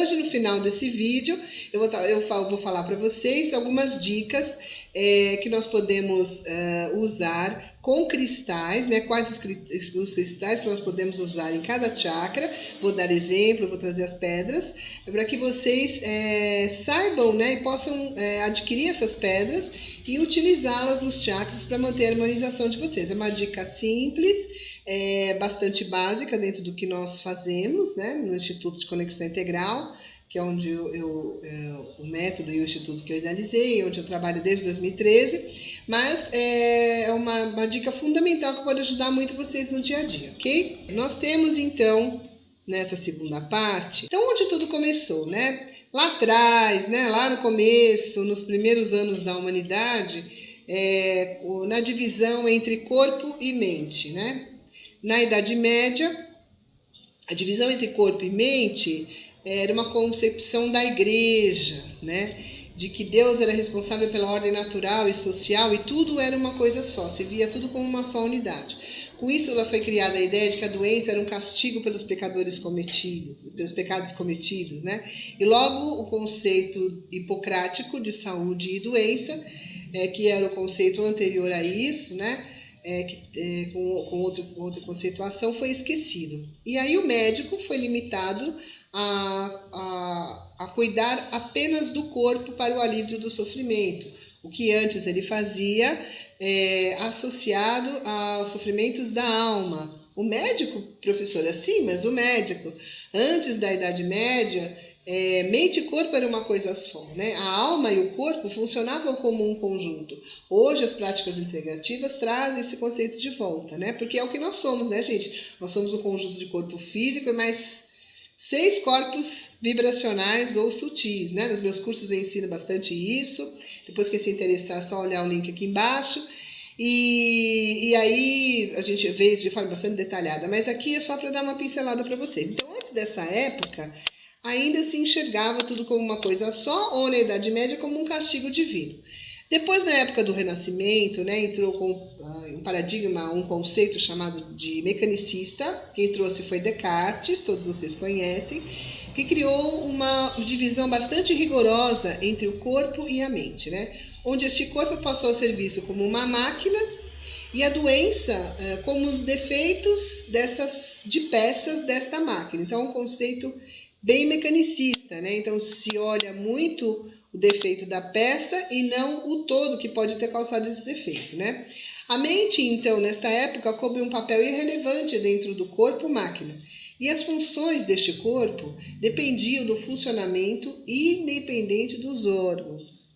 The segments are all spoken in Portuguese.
hoje, no final desse vídeo, eu vou falar para vocês algumas dicas que nós podemos usar com cristais, né? Quais os cristais que nós podemos usar em cada chakra. Vou dar exemplo, vou trazer as pedras, para que vocês saibam, né? E possam adquirir essas pedras e utilizá-las nos chakras para manter a harmonização de vocês. É uma dica simples, bastante básica dentro do que nós fazemos, né? No Instituto de Conexão Integral, que é onde o método e o instituto que eu idealizei, onde eu trabalho desde 2013, mas é uma dica fundamental que pode ajudar muito vocês no dia a dia, ok? Nós temos então, nessa segunda parte, então onde tudo começou, né? Lá atrás, né? Lá no começo, nos primeiros anos da humanidade, na divisão entre corpo e mente, né? Na Idade Média, a divisão entre corpo e mente era uma concepção da igreja, né? De que Deus era responsável pela ordem natural e social e tudo era uma coisa só, se via tudo como uma só unidade. Com isso, ela foi criada a ideia de que a doença era um castigo pelos pecados cometidos, né? E logo o conceito hipocrático de saúde e doença, que era o conceito anterior a isso, né? Com outra conceituação, foi esquecido. E aí o médico foi limitado a cuidar apenas do corpo para o alívio do sofrimento. O que antes ele fazia associado aos sofrimentos da alma. O médico, professor, sim, mas o médico, antes da Idade Média, mente e corpo era uma coisa só, né? A alma e o corpo funcionavam como um conjunto. Hoje as práticas integrativas trazem esse conceito de volta, né? Porque é o que nós somos, né, gente? Nós somos um conjunto de corpo físico e mais 6 corpos vibracionais ou sutis, né? Nos meus cursos eu ensino bastante isso. Depois que se interessar, é só olhar o link aqui embaixo. E aí a gente vê isso de forma bastante detalhada, mas aqui é só para dar uma pincelada para vocês. Então, antes dessa época, ainda se enxergava tudo como uma coisa só, ou na Idade Média como um castigo divino. Depois, na época do Renascimento, né, entrou com um paradigma, um conceito chamado de mecanicista. Quem trouxe foi Descartes, todos vocês conhecem, que criou uma divisão bastante rigorosa entre o corpo e a mente, né? Onde este corpo passou a ser visto como uma máquina e a doença como os defeitos de peças desta máquina. Então, é um conceito bem mecanicista, né? Então, se olha muito o defeito da peça e não o todo que pode ter causado esse defeito, né? A mente, então, nesta época, coube um papel irrelevante dentro do corpo-máquina. E as funções deste corpo dependiam do funcionamento independente dos órgãos.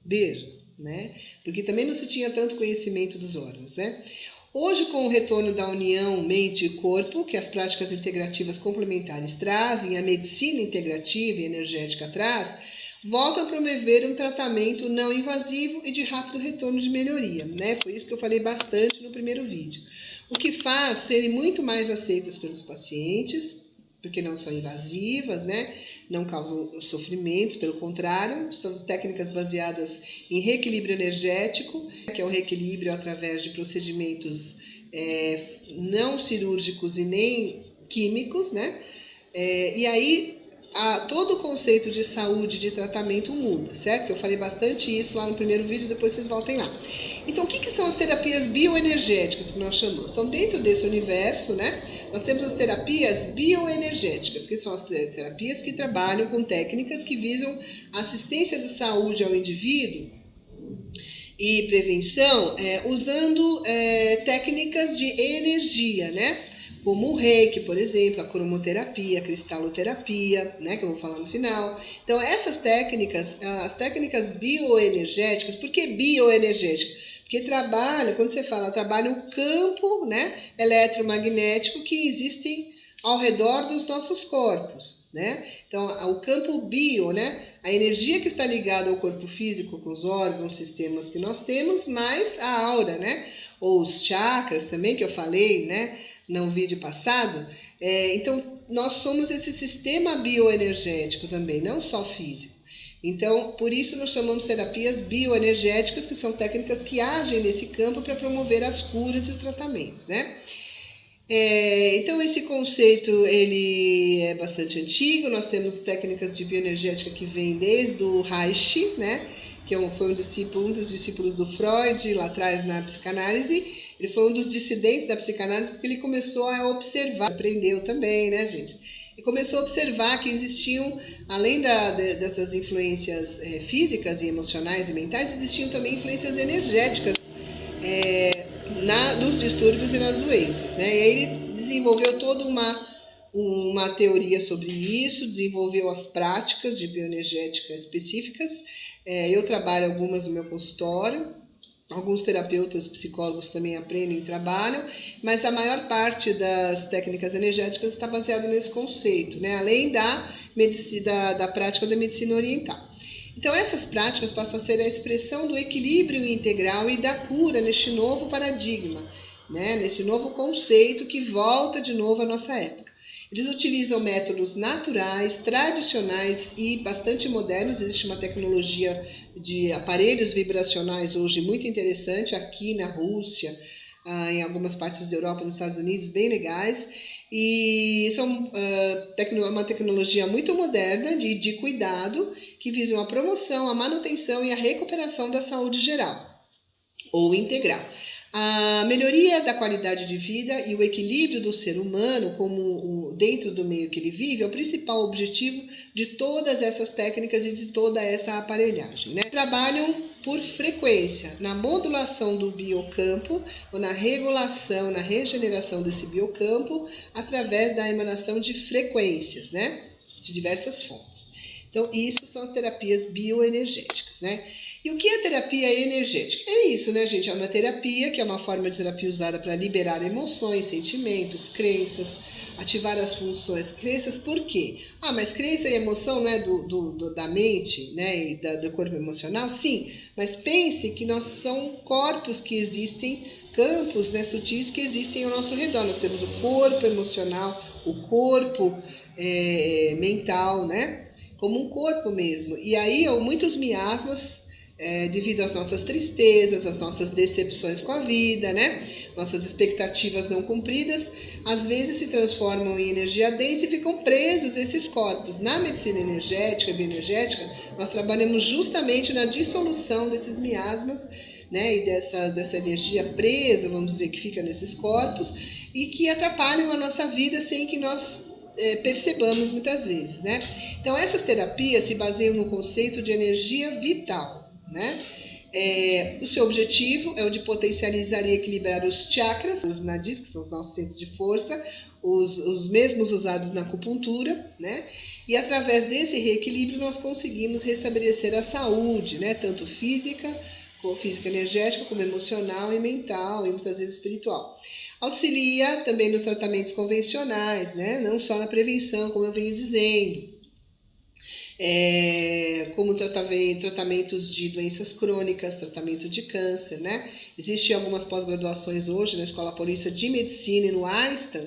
Veja, né? Porque também não se tinha tanto conhecimento dos órgãos, né? Hoje, com o retorno da união mente e corpo, que as práticas integrativas complementares trazem, a medicina integrativa e energética traz, volta a promover um tratamento não invasivo e de rápido retorno de melhoria, né? Foi isso que eu falei bastante no primeiro vídeo. O que faz serem muito mais aceitas pelos pacientes, porque não são invasivas, né? Não causam sofrimentos, pelo contrário, são técnicas baseadas em reequilíbrio energético, que é o reequilíbrio através de procedimentos não cirúrgicos e nem químicos, né? E aí todo o conceito de saúde, de tratamento muda, certo? Eu falei bastante isso lá no primeiro vídeo, depois vocês voltem lá. Então, o que são as terapias bioenergéticas que nós chamamos? São dentro desse universo, né? Nós temos as terapias bioenergéticas, que são as terapias que trabalham com técnicas que visam assistência de saúde ao indivíduo e prevenção, usando técnicas de energia, né? Como o reiki, por exemplo, a cromoterapia, a cristaloterapia, né, que eu vou falar no final. Então, essas técnicas, as técnicas bioenergéticas, por que bioenergética? Porque quando você fala, trabalha o campo, né, eletromagnético que existem ao redor dos nossos corpos, né? Então, o campo bio, né, a energia que está ligada ao corpo físico, com os órgãos, sistemas que nós temos, mais a aura, né? Ou os chakras também, que eu falei, né, no vídeo passado. Então, nós somos esse sistema bioenergético também, não só físico. Então, por isso nós chamamos terapias bioenergéticas, que são técnicas que agem nesse campo para promover as curas e os tratamentos, né? Então esse conceito ele é bastante antigo, nós temos técnicas de bioenergética que vêm desde o Reich, né? Que foi um dos discípulos do Freud lá atrás na psicanálise. Ele foi um dos dissidentes da psicanálise porque ele começou a observar, aprendeu também, né, gente? E começou a observar que existiam, além dessas influências físicas e emocionais e mentais, existiam também influências energéticas nos distúrbios e nas doenças, né? E aí ele desenvolveu toda uma teoria sobre isso, desenvolveu as práticas de bioenergética específicas. Eu trabalho algumas no meu consultório, alguns terapeutas, psicólogos também aprendem e trabalham, mas a maior parte das técnicas energéticas está baseada nesse conceito, né? Além da prática da medicina oriental. Então, essas práticas passam a ser a expressão do equilíbrio integral e da cura neste novo paradigma, né? Nesse novo conceito que volta de novo à nossa época. Eles utilizam métodos naturais, tradicionais e bastante modernos. Existe uma tecnologia de aparelhos vibracionais hoje muito interessante aqui na Rússia, em algumas partes da Europa, nos Estados Unidos, bem legais. E são uma tecnologia muito moderna de cuidado que visam a promoção, a manutenção e a recuperação da saúde geral ou integral. A melhoria da qualidade de vida e o equilíbrio do ser humano dentro do meio que ele vive é o principal objetivo de todas essas técnicas e de toda essa aparelhagem, né? Trabalham por frequência, na modulação do biocampo ou na regulação, na regeneração desse biocampo através da emanação de frequências, né? De diversas fontes. Então, isso são as terapias bioenergéticas, né? E o que é terapia energética? É isso, né, gente? É uma terapia que é uma forma de terapia usada para liberar emoções, sentimentos, crenças, ativar as funções. Crenças por quê? Mas crença e emoção não é da mente, né, e do corpo emocional? Sim, mas pense que nós são corpos que existem, campos, né, sutis que existem ao nosso redor. Nós temos o corpo emocional, o corpo mental, né, como um corpo mesmo. E aí, muitos miasmas, devido às nossas tristezas, às nossas decepções com a vida, né? Nossas expectativas não cumpridas, às vezes se transformam em energia densa e ficam presos esses corpos. Na medicina energética, bioenergética, nós trabalhamos justamente na dissolução desses miasmas, né? E dessa energia presa, vamos dizer, que fica nesses corpos e que atrapalham a nossa vida sem que nós percebamos muitas vezes, né? Então, essas terapias se baseiam no conceito de energia vital, né? O seu objetivo é o de potencializar e equilibrar os chakras, os nadis, que são os nossos centros de força, os mesmos usados na acupuntura, né? E através desse reequilíbrio nós conseguimos restabelecer a saúde, né? Tanto física energética, como emocional e mental e muitas vezes espiritual. Auxilia também nos tratamentos convencionais, né? Não só na prevenção, como eu venho dizendo. Como tratamentos de doenças crônicas, tratamento de câncer, né? Existem algumas pós-graduações hoje na Escola Paulista de Medicina e no Einstein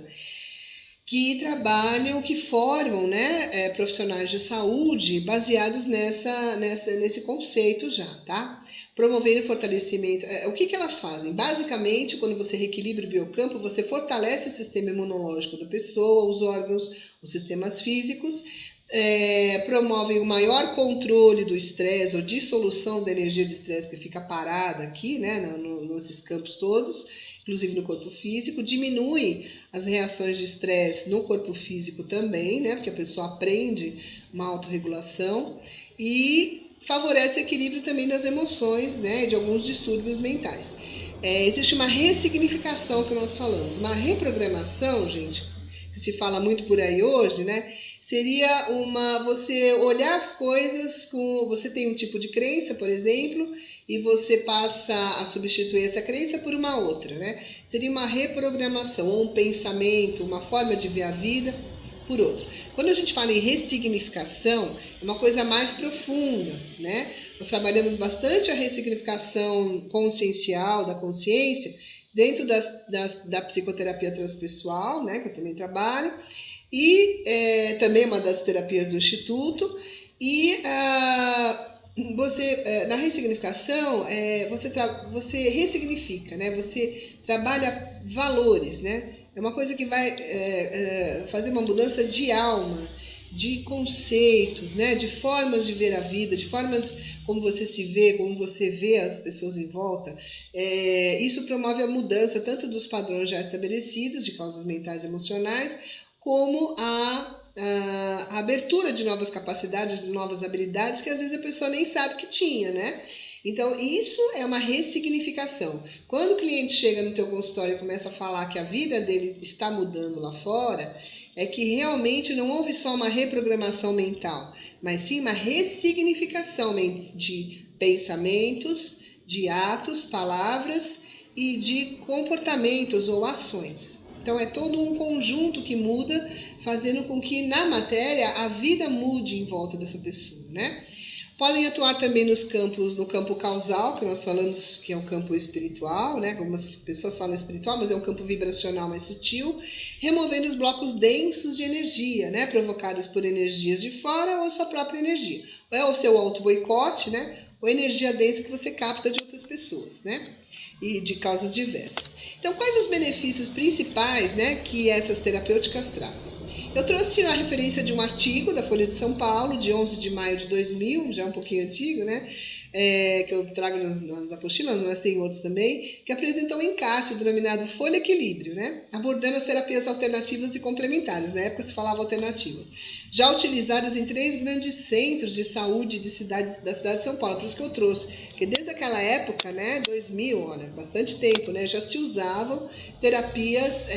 que trabalham, que formam, né, profissionais de saúde baseados nesse conceito já, tá? Promover o fortalecimento. O que elas fazem? Basicamente, quando você reequilibra o biocampo, você fortalece o sistema imunológico da pessoa, os órgãos, os sistemas físicos, promovem o maior controle do estresse ou dissolução da energia de estresse que fica parada aqui, né, nesses campos todos, inclusive no corpo físico, diminui as reações de estresse no corpo físico também, né, porque a pessoa aprende uma autorregulação e favorece o equilíbrio também das emoções, né, de alguns distúrbios mentais. Existe uma ressignificação que nós falamos, uma reprogramação, gente, que se fala muito por aí hoje, né, seria você olhar as coisas você tem um tipo de crença, por exemplo, e você passa a substituir essa crença por uma outra, né? Seria uma reprogramação, ou um pensamento, uma forma de ver a vida por outro. Quando a gente fala em ressignificação, é uma coisa mais profunda, né? Nós trabalhamos bastante a ressignificação consciencial, da consciência, dentro da psicoterapia transpessoal, né? Que eu também trabalho, e também uma das terapias do Instituto, e na ressignificação, você ressignifica, né? Você trabalha valores, né? É uma coisa que vai fazer uma mudança de alma, de conceitos, né? De formas de ver a vida, de formas como você se vê, como você vê as pessoas em volta. Isso promove a mudança tanto dos padrões já estabelecidos de causas mentais e emocionais, como a abertura de novas capacidades, de novas habilidades que às vezes a pessoa nem sabe que tinha, né? Então, isso é uma ressignificação. Quando o cliente chega no teu consultório e começa a falar que a vida dele está mudando lá fora, é que realmente não houve só uma reprogramação mental, mas sim uma ressignificação de pensamentos, de atos, palavras e de comportamentos ou ações. Então, é todo um conjunto que muda, fazendo com que na matéria a vida mude em volta dessa pessoa, né? Podem atuar também no campo causal, que nós falamos que é o campo espiritual, né? Algumas pessoas falam espiritual, mas é um campo vibracional mais sutil, removendo os blocos densos de energia, né? Provocados por energias de fora ou sua própria energia. Ou é o seu auto-boicote, né? Ou energia densa que você capta de outras pessoas, né? E de causas diversas. Então, quais os benefícios principais, né, que essas terapêuticas trazem? Eu trouxe a referência de um artigo da Folha de São Paulo, de 11 de maio de 2000, já um pouquinho antigo, né? Que eu trago nas apostilas, mas tem outros também, que apresentou um encarte denominado Folha Equilíbrio, né? Abordando as terapias alternativas e complementares. Na época se falava alternativas. Já utilizadas em 3 grandes centros de saúde da cidade de São Paulo. Por isso que eu trouxe. Porque desde aquela época, né, 2000, olha, bastante tempo, né, já se usavam terapias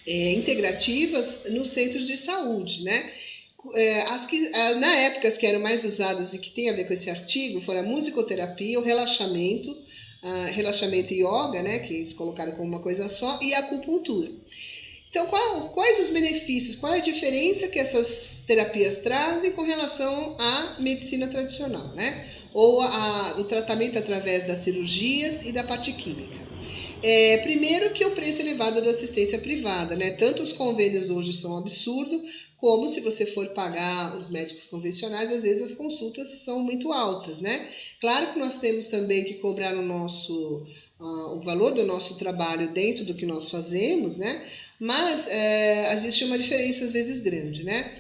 integrativas nos centros de saúde, né? Na época, as que eram mais usadas e que tem a ver com esse artigo foram a musicoterapia, o relaxamento e yoga, né, que eles colocaram como uma coisa só, e a acupuntura. Então, quais os benefícios, qual a diferença que essas terapias trazem com relação à medicina tradicional, né? Ou o tratamento através das cirurgias e da parte química? Primeiro que o preço elevado da assistência privada, né? Tanto os convênios hoje são um absurdo, como se você for pagar os médicos convencionais, às vezes as consultas são muito altas, né? Claro que nós temos também que cobrar o valor do nosso trabalho dentro do que nós fazemos, né? Mas existe uma diferença às vezes grande, né?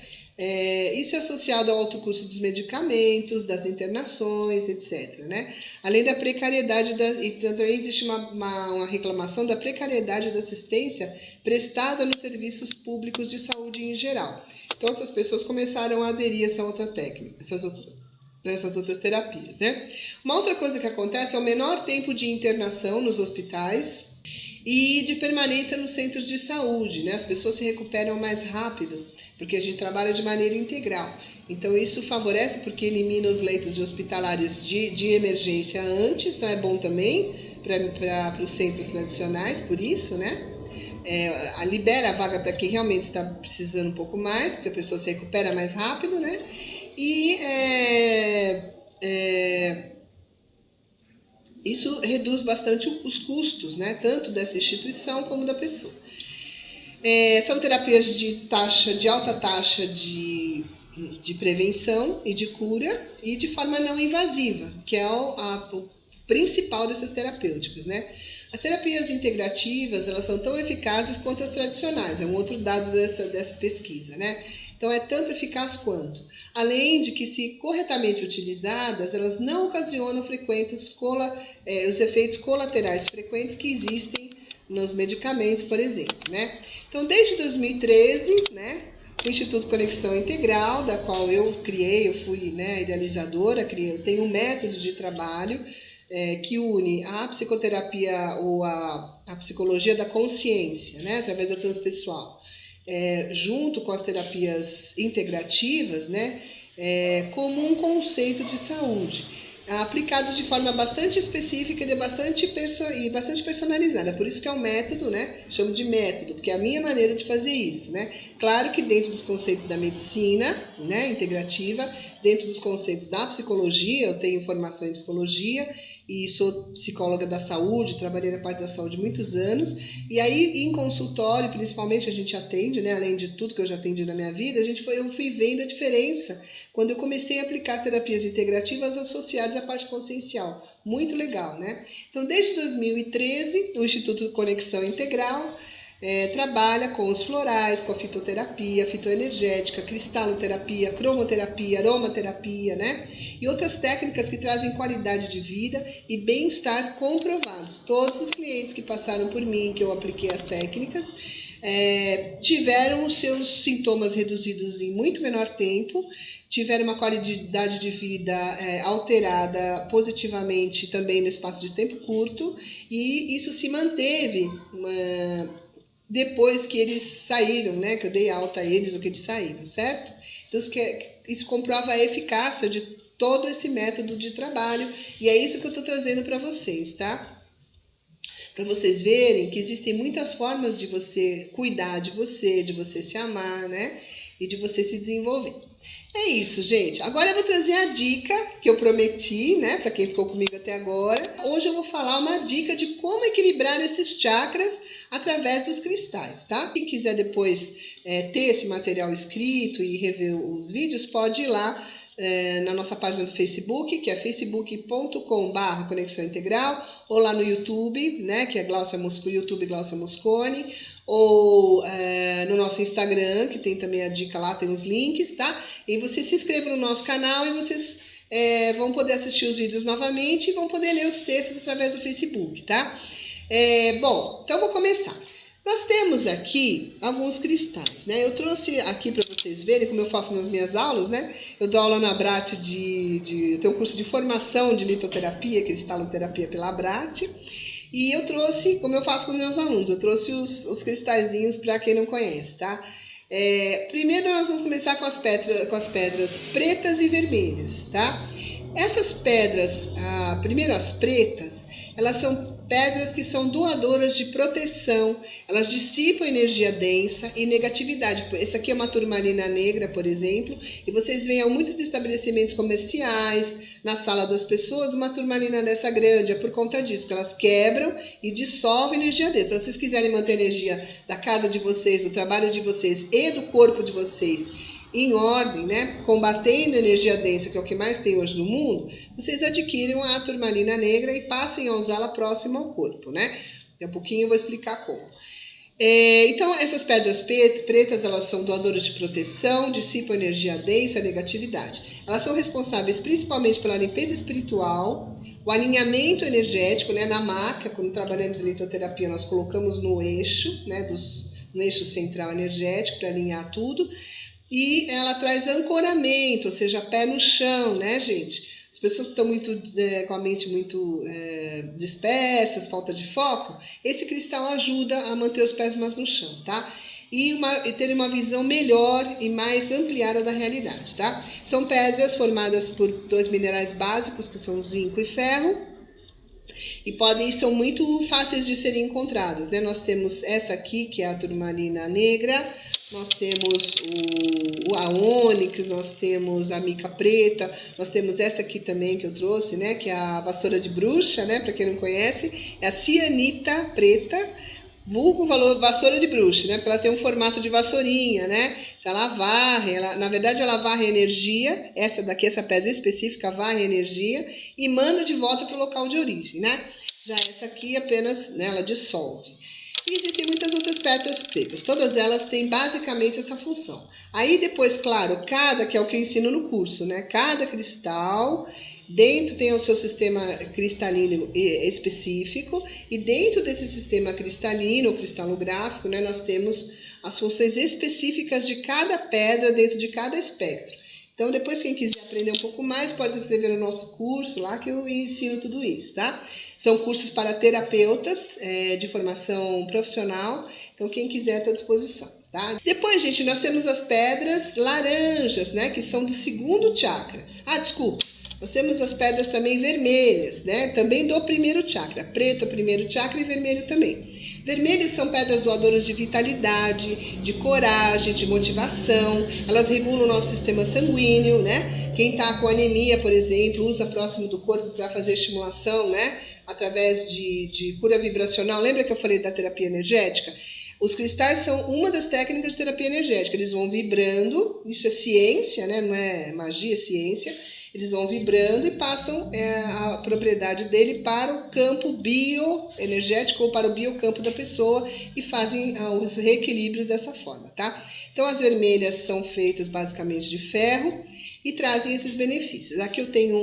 Isso é associado ao alto custo dos medicamentos, das internações, etc., né? Além da precariedade, e também existe uma reclamação da precariedade da assistência prestada nos serviços públicos de saúde em geral. Então, essas pessoas começaram a aderir a essa outra técnica, essas outras terapias, né? Uma outra coisa que acontece é o menor tempo de internação nos hospitais e de permanência nos centros de saúde, né? As pessoas se recuperam mais rápido, porque a gente trabalha de maneira integral. Então, isso favorece porque elimina os leitos de hospitalares de emergência antes, então é bom também para os centros tradicionais, por isso, né? Libera a vaga para quem realmente está precisando um pouco mais, porque a pessoa se recupera mais rápido, né? E isso reduz bastante os custos, né? Tanto dessa instituição como da pessoa. São terapias de alta taxa de prevenção e de cura e de forma não invasiva, que é o principal dessas terapêuticas, né? As terapias integrativas, elas são tão eficazes quanto as tradicionais, é um outro dado dessa pesquisa, né? Então, é tanto eficaz quanto. Além de que, se corretamente utilizadas, elas não ocasionam os efeitos colaterais frequentes que existem nos medicamentos, por exemplo, né? Então, desde 2013, né, o Instituto Conexão Integral, da qual eu fui, né, idealizadora, eu tenho um método de trabalho que une a psicoterapia ou a psicologia da consciência, né, através da transpessoal, junto com as terapias integrativas, né, como um conceito de saúde, aplicados de forma bastante específica e bastante personalizada. Por isso que é um método, né? Chamo de método, porque é a minha maneira de fazer isso, né? Claro que dentro dos conceitos da medicina, né, integrativa, dentro dos conceitos da psicologia, eu tenho formação em psicologia e sou psicóloga da saúde, trabalhei na parte da saúde muitos anos, e aí em consultório, principalmente, a gente atende, né, além de tudo que eu já atendi na minha vida, eu fui vendo a diferença quando eu comecei a aplicar as terapias integrativas associadas à parte consciencial, muito legal, né? Então, desde 2013, o Instituto Conexão Integral trabalha com os florais, com a fitoterapia, fitoenergética, cristaloterapia, cromoterapia, aromaterapia, né? E outras técnicas que trazem qualidade de vida e bem-estar comprovados. Todos os clientes que passaram por mim, que eu apliquei as técnicas, tiveram os seus sintomas reduzidos em muito menor tempo, tiveram uma qualidade de vida alterada positivamente também no espaço de tempo curto, e isso se manteve depois que eles saíram, né, que eu dei alta a eles, ou que eles saíram, certo? Então, isso comprova a eficácia de todo esse método de trabalho, e é isso que eu estou trazendo para vocês, tá? Para vocês verem que existem muitas formas de você cuidar de você se amar, né? E de você se desenvolver. É isso, gente. Agora eu vou trazer a dica que eu prometi, né? Para quem ficou comigo até agora. Hoje eu vou falar uma dica de como equilibrar esses chakras através dos cristais, tá? Quem quiser depois ter esse material escrito e rever os vídeos, pode ir lá na nossa página do Facebook, que é facebook.com/Conexão Integral, ou lá no YouTube, né? Que é YouTube Glaucia Mosconi, ou no nosso Instagram, que tem também a dica lá, tem os links, tá? E você se inscreva no nosso canal e vocês vão poder assistir os vídeos novamente e vão poder ler os textos através do Facebook, tá? Bom, então eu vou começar. Nós temos aqui alguns cristais, né? Eu trouxe aqui para vocês verem como eu faço nas minhas aulas, né? Eu dou aula na Abrat eu tenho um curso de formação de litoterapia, cristaloterapia pela Abrat. E eu trouxe, como eu faço com os meus alunos, eu trouxe os cristalzinhos para quem não conhece, tá? Primeiro nós vamos começar com as pedras pretas e vermelhas, tá? Essas pedras, primeiro as pretas, elas são pedras que são doadoras de proteção, elas dissipam energia densa e negatividade. Essa aqui é uma turmalina negra, por exemplo, e vocês veem em muitos estabelecimentos comerciais, na sala das pessoas, uma turmalina dessa grande, é por conta disso, porque elas quebram e dissolvem energia densa. Então, se vocês quiserem manter a energia da casa de vocês, do trabalho de vocês e do corpo de vocês em ordem, né, combatendo a energia densa, que é o que mais tem hoje no mundo, vocês adquiram a turmalina negra e passem a usá-la próxima ao corpo, né? Daqui a pouquinho eu vou explicar como. Então, essas pedras pretas, elas são doadoras de proteção, dissipam energia densa e negatividade. Elas são responsáveis principalmente pela limpeza espiritual, o alinhamento energético, né? Na maca, quando trabalhamos em litoterapia, nós colocamos no eixo, né? No eixo central energético para alinhar tudo. E ela traz ancoramento, ou seja, pé no chão, né, gente? As pessoas que estão com a mente muito dispersas, falta de foco, esse cristal ajuda a manter os pés mais no chão, tá? E ter uma visão melhor e mais ampliada da realidade, tá? São pedras formadas por 2 minerais básicos, que são zinco e ferro, e são muito fáceis de serem encontradas, né? Nós temos essa aqui, que é a turmalina negra, nós temos a ônix, nós temos a mica preta, nós temos essa aqui também que eu trouxe, né, que é a vassoura de bruxa, né, para quem não conhece, é a cianita preta, vulgo vassoura de bruxa, né, porque ela tem um formato de vassourinha, né, então ela varre, na verdade ela varre energia, essa daqui, essa pedra específica varre energia e manda de volta para o local de origem, né, já essa aqui apenas, né, ela dissolve. E existem muitas outras pedras pretas, todas elas têm basicamente essa função. Aí depois, claro, que é o que eu ensino no curso, né? Cada cristal, dentro tem o seu sistema cristalino específico, e dentro desse sistema cristalino, ou cristalográfico, né, nós temos as funções específicas de cada pedra dentro de cada espectro. Então, depois, quem quiser aprender um pouco mais, pode se inscrever no nosso curso lá, que eu ensino tudo isso, tá? São cursos para terapeutas de formação profissional. Então, quem quiser, está à disposição, tá? Depois, gente, nós temos as pedras laranjas, né? Que são do segundo chakra. Desculpa. Nós temos as pedras também vermelhas, né? Também do primeiro chakra. Preto é o primeiro chakra e vermelho também. Vermelhos são pedras doadoras de vitalidade, de coragem, de motivação. Elas regulam o nosso sistema sanguíneo, né? Quem está com anemia, por exemplo, usa próximo do corpo para fazer estimulação, né? Através de cura vibracional. Lembra que eu falei da terapia energética? Os cristais são uma das técnicas de terapia energética. Eles vão vibrando, isso é ciência, né? Não é magia, é ciência. eles vão vibrando e passam a propriedade dele para o campo bioenergético ou para o biocampo da pessoa e fazem os reequilíbrios dessa forma, tá? Então, as vermelhas são feitas basicamente de ferro e trazem esses benefícios. Aqui eu tenho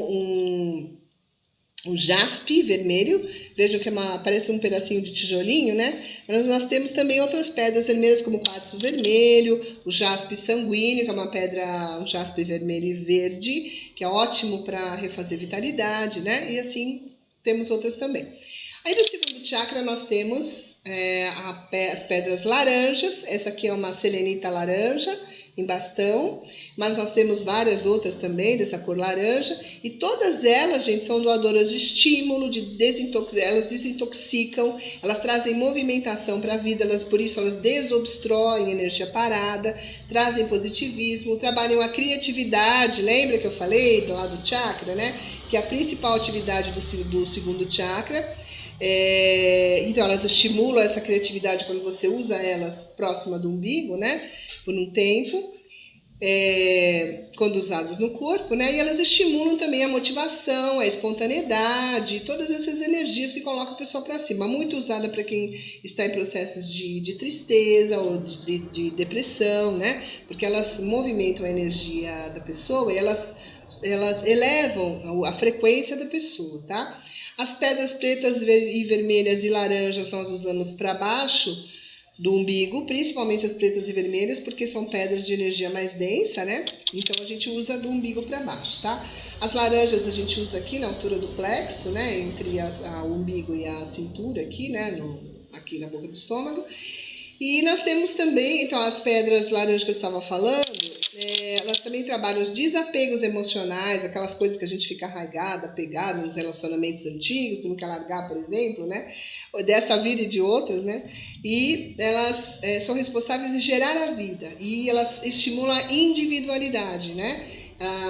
um jaspe vermelho, vejam que parece um pedacinho de tijolinho, né? Mas nós temos também outras pedras vermelhas, como o quartzo vermelho, o jaspe sanguíneo, que é uma pedra, um jaspe vermelho e verde, que é ótimo para refazer vitalidade, né? E assim temos outras também. Aí no segundo chakra nós temos as pedras laranjas, essa aqui é uma selenita laranja, em bastão, mas nós temos várias outras também dessa cor laranja, e todas elas, gente, são doadoras de estímulo, elas desintoxicam, elas trazem movimentação para a vida, por isso elas desobstruem energia parada, trazem positivismo, trabalham a criatividade, lembra que eu falei do lado do chakra, né? Que é a principal atividade do segundo chakra. Então elas estimulam essa criatividade quando você usa elas próxima do umbigo, né? Por um tempo, quando usadas no corpo, né? E elas estimulam também a motivação, a espontaneidade, todas essas energias que colocam a pessoa para cima. Muito usada para quem está em processos de tristeza ou de depressão, né? Porque elas movimentam a energia da pessoa e elas elevam a frequência da pessoa, tá? As pedras pretas e vermelhas e laranjas nós usamos para baixo do umbigo, principalmente as pretas e vermelhas, porque são pedras de energia mais densa, né? Então a gente usa do umbigo para baixo, tá? As laranjas a gente usa aqui na altura do plexo, né? Entre o umbigo e a cintura aqui, né? Aqui na boca do estômago. E nós temos também, então, as pedras laranjas que eu estava falando, elas também trabalham os desapegos emocionais, aquelas coisas que a gente fica arraigada, apegada nos relacionamentos antigos, que não quer largar, por exemplo, né? Dessa vida e de outras, né? E elas são responsáveis em gerar a vida e elas estimulam a individualidade, né?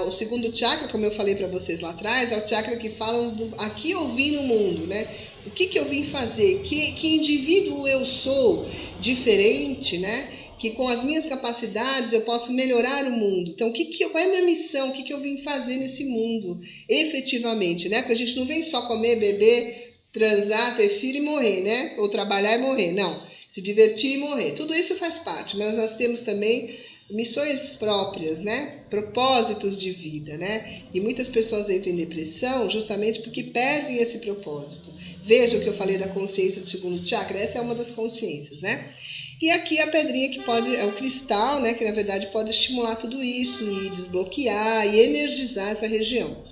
O segundo chakra, como eu falei para vocês lá atrás, é o chakra que fala do aqui eu vim no mundo, né? O que eu vim fazer? Que indivíduo eu sou diferente, né? Que com as minhas capacidades eu posso melhorar o mundo. Então, qual é a minha missão? O que eu vim fazer nesse mundo, efetivamente, né? Porque a gente não vem só comer, beber, transar, ter filho e morrer, né? Ou trabalhar e morrer, não. Se divertir e morrer. Tudo isso faz parte, mas nós temos também missões próprias, né? Propósitos de vida, né? E muitas pessoas entram em depressão justamente porque perdem esse propósito. Veja o que eu falei da consciência do segundo chakra, essa é uma das consciências, né? E aqui a pedrinha que é o cristal, né? Que na verdade pode estimular tudo isso e desbloquear e energizar essa região.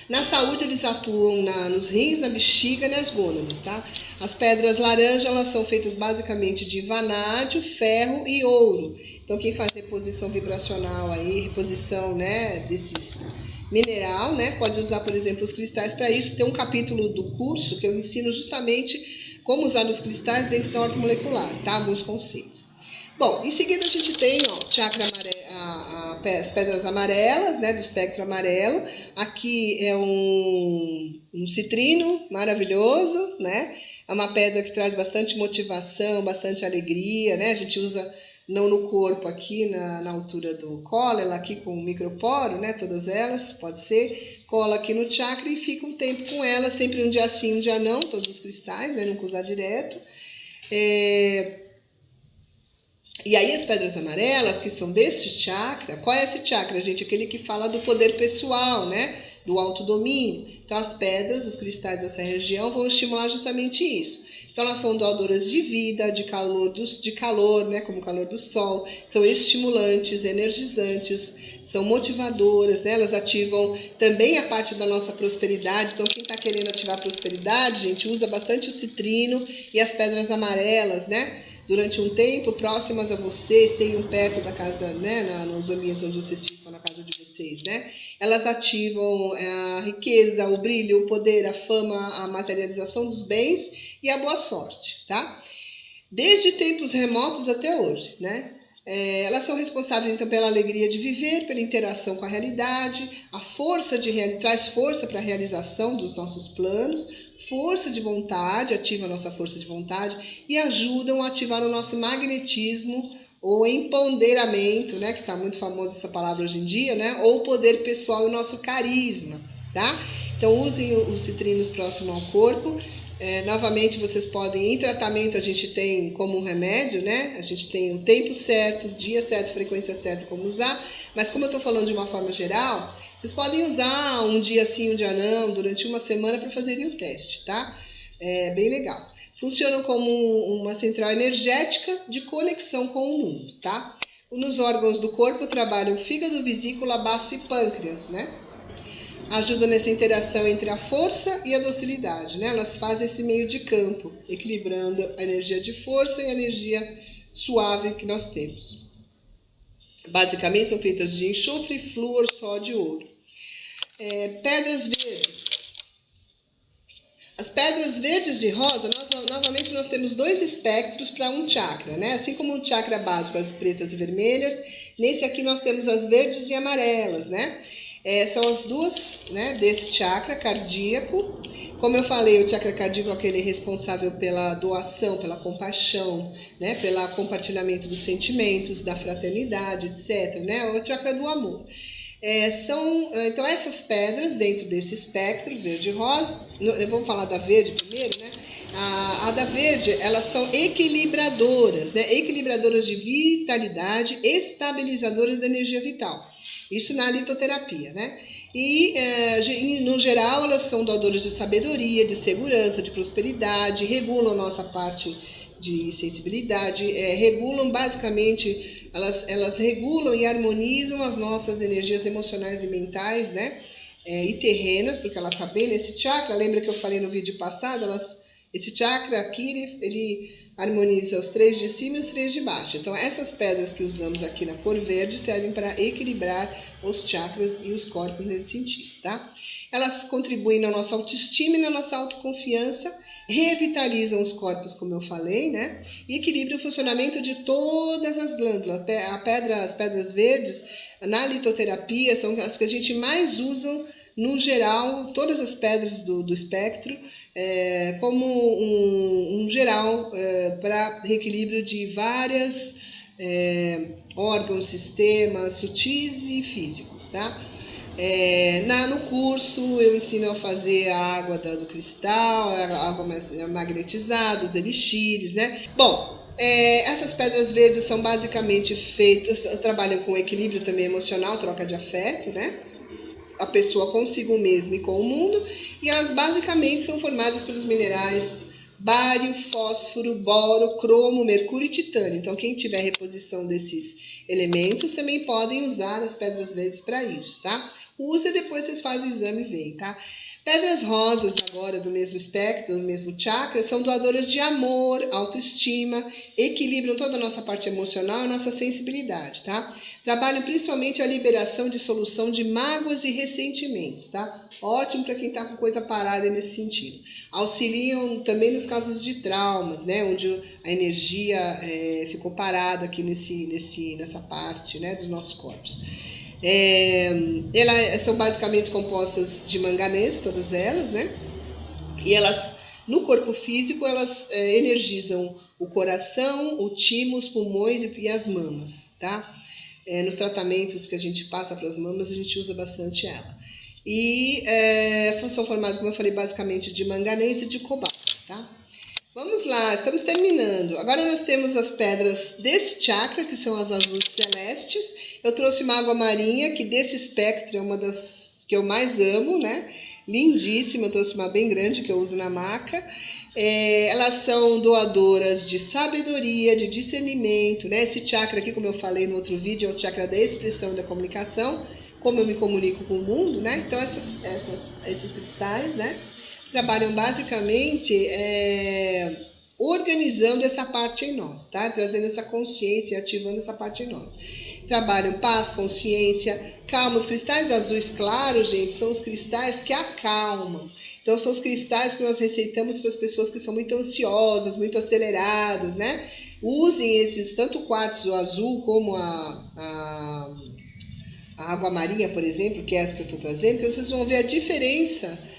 Na saúde eles atuam nos rins, na bexiga e nas gônadas, tá? As pedras laranja, elas são feitas basicamente de vanádio, ferro e ouro. Então quem faz reposição vibracional aí, reposição, né, desses mineral, né, pode usar, por exemplo, os cristais para isso. Tem um capítulo do curso que eu ensino justamente como usar os cristais dentro da ortomolecular, tá? Alguns conceitos. Bom, em seguida a gente tem, ó, chakra as pedras amarelas, né, do espectro amarelo. Aqui é um citrino maravilhoso, né? É uma pedra que traz bastante motivação, bastante alegria, né? A gente usa não no corpo aqui, na altura do colo, ela aqui com o microporo, né? Todas elas, pode ser. Cola aqui no chakra e fica um tempo com ela, sempre um dia sim, um dia não, todos os cristais, né? Nunca usar direto. E aí as pedras amarelas, que são desse chakra, qual é esse chakra, gente? Aquele que fala do poder pessoal, né? Do autodomínio. Então as pedras, os cristais dessa região vão estimular justamente isso. Então elas são doadoras de vida, de calor, né? Como o calor do sol, são estimulantes, energizantes, são motivadoras, né? Elas ativam também a parte da nossa prosperidade. Então quem está querendo ativar a prosperidade, gente, usa bastante o citrino e as pedras amarelas, né? Durante um tempo, próximas a vocês, tenham perto da casa, né, nos ambientes onde vocês ficam, na casa de vocês, né? Elas ativam a riqueza, o brilho, o poder, a fama, a materialização dos bens e a boa sorte, tá? Desde tempos remotos até hoje, né? Elas são responsáveis, então, pela alegria de viver, pela interação com a realidade, traz força para a realização dos nossos planos, força de vontade, ativa a nossa força de vontade e ajudam a ativar o nosso magnetismo, ou empoderamento, né, que está muito famosa essa palavra hoje em dia, né, ou poder pessoal e o nosso carisma, tá? Então usem os citrinos próximo ao corpo. Novamente vocês podem, em tratamento a gente tem como um remédio, né? A gente tem o tempo certo, dia certo, frequência certa como usar, mas como eu estou falando de uma forma geral, vocês podem usar um dia sim, um dia não, durante uma semana para fazerem o teste, tá? É bem legal. Funcionam como uma central energética de conexão com o mundo, tá? Nos órgãos do corpo trabalham fígado, vesícula, baço e pâncreas, né? Ajudam nessa interação entre a força e a docilidade, né? Elas fazem esse meio de campo, equilibrando a energia de força e a energia suave que nós temos. Basicamente são feitas de enxofre, flúor, sódio e ouro. Pedras verdes. As pedras verdes e rosa, novamente nós temos 2 espectros para um chakra, né? Assim como o chakra básico, as pretas e vermelhas, nesse aqui nós temos as verdes e amarelas, né? São as duas, né, desse chakra cardíaco. Como eu falei, o chakra cardíaco é aquele responsável pela doação, pela compaixão, né, pelo compartilhamento dos sentimentos, da fraternidade, etc. Né, o chakra do amor. Então, essas pedras dentro desse espectro, verde e rosa, vamos falar da verde primeiro, né? A da verde, elas são equilibradoras, né? Equilibradoras de vitalidade, estabilizadoras da energia vital. Isso na litoterapia, né? E, no geral, elas são doadoras de sabedoria, de segurança, de prosperidade, regulam nossa parte de sensibilidade, regulam basicamente... Elas regulam e harmonizam as nossas energias emocionais e mentais, né? E terrenas, porque ela está bem nesse chakra. Lembra que eu falei no vídeo passado? Esse chakra aqui, ele harmoniza os 3 de cima e os 3 de baixo. Então, essas pedras que usamos aqui na cor verde servem para equilibrar os chakras e os corpos nesse sentido, tá? Elas contribuem na nossa autoestima e na nossa autoconfiança, revitalizam os corpos, como eu falei, né? E equilibram o funcionamento de todas as glândulas. As pedras verdes, na litoterapia, são as que a gente mais usa, no geral, todas as pedras do espectro, como um geral para reequilíbrio de várias órgãos, sistemas sutis e físicos, tá? No curso eu ensino a fazer a água do cristal, a água magnetizada, os elixires, né? Bom, essas pedras verdes são basicamente feitas, trabalham com equilíbrio também emocional, troca de afeto, né? A pessoa consigo mesma e com o mundo, e elas basicamente são formadas pelos minerais bário, fósforo, boro, cromo, mercúrio e titânio. Então, quem tiver reposição desses elementos também podem usar as pedras verdes para isso, tá? Usa e depois vocês fazem o exame e veem, tá? Pedras rosas, agora do mesmo espectro, do mesmo chakra, são doadoras de amor, autoestima, equilibram toda a nossa parte emocional e nossa sensibilidade, tá? Trabalham principalmente a liberação de solução de mágoas e ressentimentos, tá? Ótimo para quem está com coisa parada nesse sentido. Auxiliam também nos casos de traumas, né? Onde a energia ficou parada aqui nessa parte, né, dos nossos corpos. Elas são basicamente compostas de manganês, todas elas, né? E elas, no corpo físico, elas energizam o coração, o timo, os pulmões e as mamas, tá? Nos tratamentos que a gente passa para as mamas, a gente usa bastante ela. E são formadas, como eu falei, basicamente de manganês e de cobalto, tá? Vamos lá, estamos terminando. Agora nós temos as pedras desse chakra, que são as azuis celestes. Eu trouxe uma água marinha, que desse espectro é uma das que eu mais amo, né? Lindíssima, eu trouxe uma bem grande que eu uso na maca. Elas são doadoras de sabedoria, de discernimento, né? Esse chakra aqui, como eu falei no outro vídeo, é o chakra da expressão e da comunicação, como eu me comunico com o mundo, né? Então, esses cristais, né, trabalham basicamente organizando essa parte em nós, tá? Trazendo essa consciência e ativando essa parte em nós. Trabalham paz, consciência, calma. Os cristais azuis claros, gente, são os cristais que acalmam. Então, são os cristais que nós receitamos para as pessoas que são muito ansiosas, muito aceleradas, né? Usem esses, tanto o quartzo azul como a água marinha, por exemplo, que é essa que eu estou trazendo, que vocês vão ver a diferença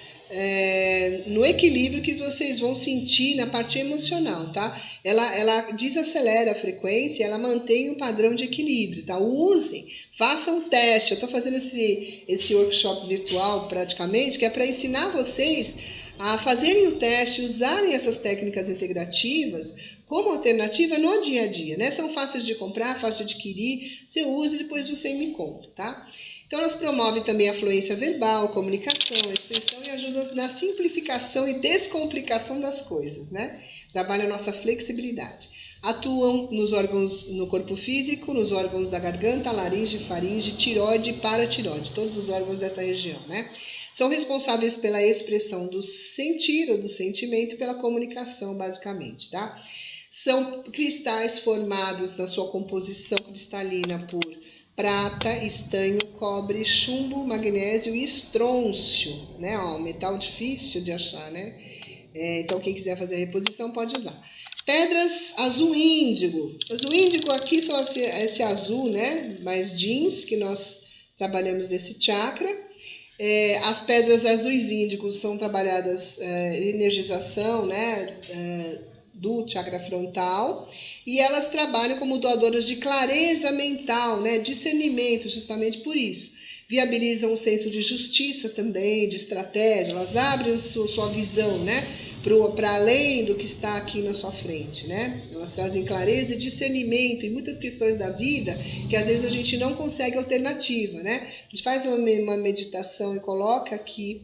no equilíbrio que vocês vão sentir na parte emocional, tá? Ela desacelera a frequência, ela mantém um padrão de equilíbrio, tá? Usem, façam um teste. Eu estou fazendo esse workshop virtual praticamente, que é para ensinar vocês a fazerem o teste, usarem essas técnicas integrativas como alternativa no dia a dia, né? São fáceis de comprar, fáceis de adquirir, você usa e depois você me conta, tá? Então, elas promovem também a fluência verbal, comunicação, expressão e ajudam na simplificação e descomplicação das coisas, né? Trabalham a nossa flexibilidade. Atuam nos órgãos, no corpo físico, nos órgãos da garganta, laringe, faringe, tireoide e paratireoide, todos os órgãos dessa região, né? São responsáveis pela expressão do sentir ou do sentimento e pela comunicação, basicamente, tá? São cristais formados na sua composição cristalina por prata, estanho, cobre, chumbo, magnésio e estrôncio, né? Ó, metal difícil de achar, né? Então, quem quiser fazer a reposição pode usar. Pedras azul índigo. Azul índigo aqui são esse azul, né? Mais jeans, que nós trabalhamos nesse chakra. As pedras azuis índigos são trabalhadas energização, né? Do chakra frontal, e elas trabalham como doadoras de clareza mental, né? Discernimento, justamente por isso. Viabilizam o senso de justiça também, de estratégia, elas abrem sua visão, né? Para além do que está aqui na sua frente, né? Elas trazem clareza e discernimento em muitas questões da vida que às vezes a gente não consegue alternativa, né? A gente faz uma meditação e coloca aqui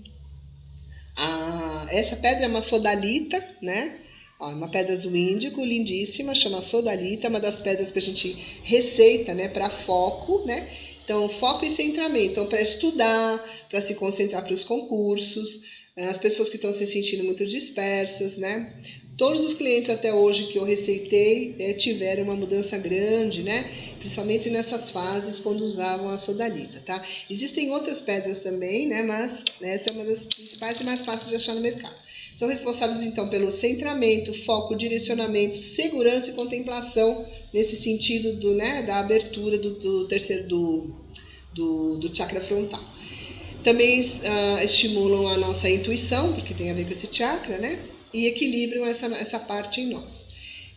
essa pedra é uma sodalita, né? Ó, uma pedra azul índigo, lindíssima, chama sodalita, uma das pedras que a gente receita, né, para foco, né? Então, foco e centramento, então, para estudar, para se concentrar para os concursos, as pessoas que estão se sentindo muito dispersas, né? Todos os clientes até hoje que eu receitei tiveram uma mudança grande, né? Principalmente nessas fases quando usavam a sodalita, tá? Existem outras pedras também, né? Mas essa é uma das principais e mais fáceis de achar no mercado. São responsáveis, então, pelo centramento, foco, direcionamento, segurança e contemplação, nesse sentido da abertura do terceiro, do chakra frontal. Também estimulam a nossa intuição, porque tem a ver com esse chakra, né? E equilibram essa parte em nós.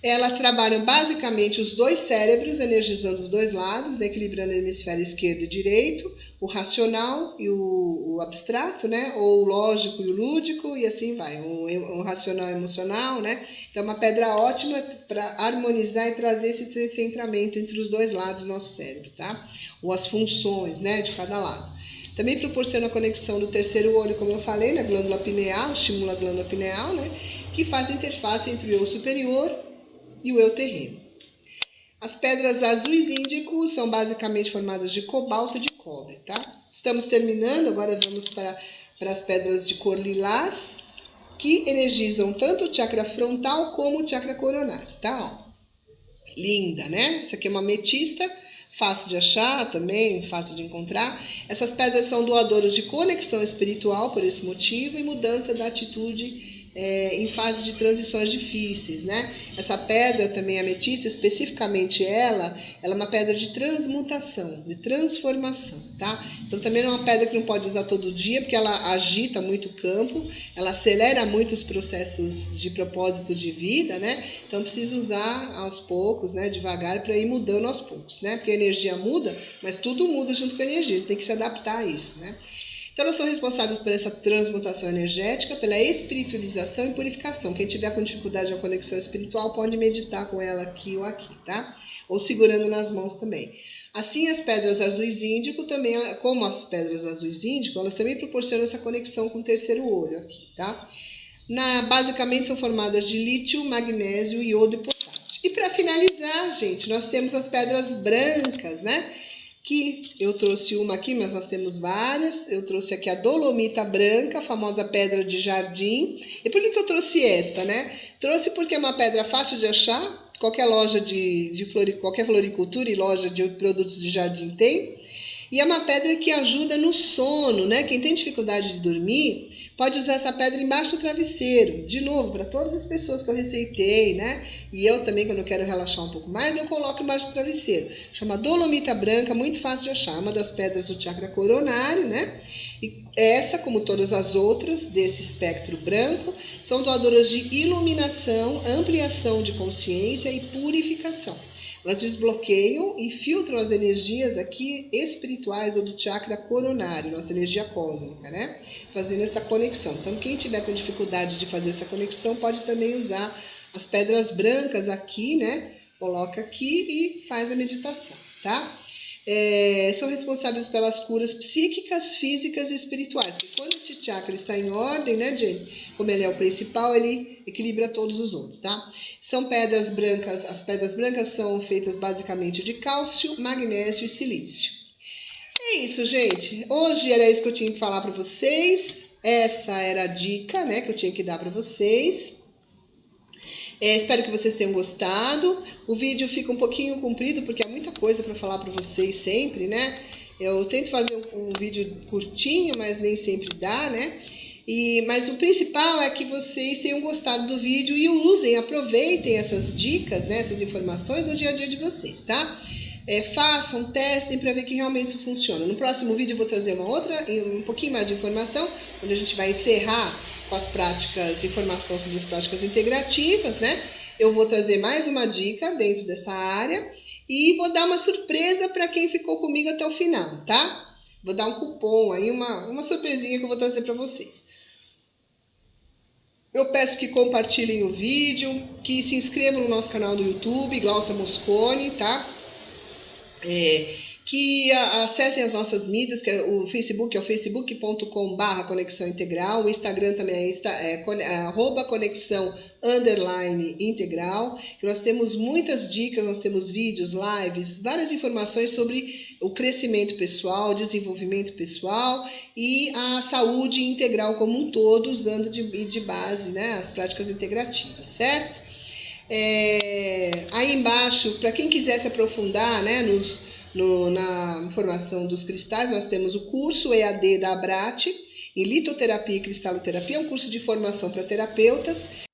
Elas trabalham basicamente os dois cérebros, energizando os dois lados, né? Equilibrando o hemisfério esquerdo e direito, o racional e o abstrato, né? Ou o lógico e o lúdico, e assim vai, o racional e o emocional, né? Então, é uma pedra ótima para harmonizar e trazer esse centramento entre os dois lados do nosso cérebro, tá? Ou as funções, né? De cada lado. Também proporciona a conexão do terceiro olho, como eu falei, na glândula pineal, estimula a glândula pineal, né? Que faz a interface entre o eu superior e o eu terreno. As pedras azuis índicos são basicamente formadas de cobalto e de cobre, tá? Estamos terminando, agora vamos para as pedras de cor lilás, que energizam tanto o chakra frontal como o chakra coronário, tá? Ó, linda, né? Essa aqui é uma ametista, fácil de achar também, fácil de encontrar. Essas pedras são doadoras de conexão espiritual por esse motivo e mudança da atitude em fase de transições difíceis, né? Essa pedra também, a ametista, especificamente ela é uma pedra de transmutação, de transformação, tá? Então também não é uma pedra que não pode usar todo dia, porque ela agita muito o campo, ela acelera muito os processos de propósito de vida, né? Então precisa usar aos poucos, né? Devagar, para ir mudando aos poucos, né? Porque a energia muda, mas tudo muda junto com a energia, a gente tem que se adaptar a isso, né? Então, elas são responsáveis por essa transmutação energética, pela espiritualização e purificação. Quem tiver com dificuldade na conexão espiritual pode meditar com ela aqui ou aqui, tá? Ou segurando nas mãos também. Assim, as pedras azuis índico também, como as pedras azuis índico, elas também proporcionam essa conexão com o terceiro olho aqui, tá? Basicamente, são formadas de lítio, magnésio, iodo e potássio. E para finalizar, gente, nós temos as pedras brancas, né? Que eu trouxe uma aqui, mas nós temos várias. Eu trouxe aqui a dolomita branca, a famosa pedra de jardim. E por que eu trouxe esta, né? Trouxe porque é uma pedra fácil de achar. Qualquer loja qualquer floricultura e loja de produtos de jardim tem. E é uma pedra que ajuda no sono, né? Quem tem dificuldade de dormir pode usar essa pedra embaixo do travesseiro. De novo, para todas as pessoas que eu receitei, né? E eu também, quando eu quero relaxar um pouco mais, eu coloco embaixo do travesseiro. Chama dolomita branca, muito fácil de achar. Uma das pedras do chakra coronário, né? E essa, como todas as outras desse espectro branco, são doadoras de iluminação, ampliação de consciência e purificação. Elas desbloqueiam e filtram as energias aqui espirituais ou do chakra coronário, nossa energia cósmica, né? Fazendo essa conexão. Então, quem tiver com dificuldade de fazer essa conexão, pode também usar as pedras brancas aqui, né? Coloca aqui e faz a meditação, tá? São responsáveis pelas curas psíquicas, físicas e espirituais. Porque quando esse chakra está em ordem, né, Jenny? Como ele é o principal, ele equilibra todos os outros, tá? São pedras brancas, as pedras brancas são feitas basicamente de cálcio, magnésio e silício. É isso, gente. Hoje era isso que eu tinha que falar para vocês. Essa era a dica, né, que eu tinha que dar para vocês. Espero que vocês tenham gostado. O vídeo fica um pouquinho comprido, porque é muita coisa para falar para vocês sempre, né? Eu tento fazer um vídeo curtinho, mas nem sempre dá, né? Mas o principal é que vocês tenham gostado do vídeo e usem, aproveitem essas dicas, né, essas informações no dia a dia de vocês, tá? Façam, testem para ver que realmente isso funciona. No próximo vídeo eu vou trazer um pouquinho mais de informação, onde a gente vai encerrar com as práticas, informação sobre as práticas integrativas, né? Eu vou trazer mais uma dica dentro dessa área e vou dar uma surpresa para quem ficou comigo até o final, tá? Vou dar um cupom aí, uma surpresinha que eu vou trazer para vocês. Eu peço que compartilhem o vídeo, que se inscrevam no nosso canal do YouTube, Glaucia Mosconi, tá? Que acessem as nossas mídias, que é o Facebook, é o facebook.com/conexão integral, o Instagram também é @conexão_integral, que nós temos muitas dicas, nós temos vídeos, lives, várias informações sobre o crescimento pessoal, desenvolvimento pessoal e a saúde integral como um todo, usando de base, né, as práticas integrativas, certo? Aí embaixo, para quem quiser se aprofundar, né, na formação dos cristais, nós temos o curso EAD da Abrate, em litoterapia e cristaloterapia, é um curso de formação para terapeutas.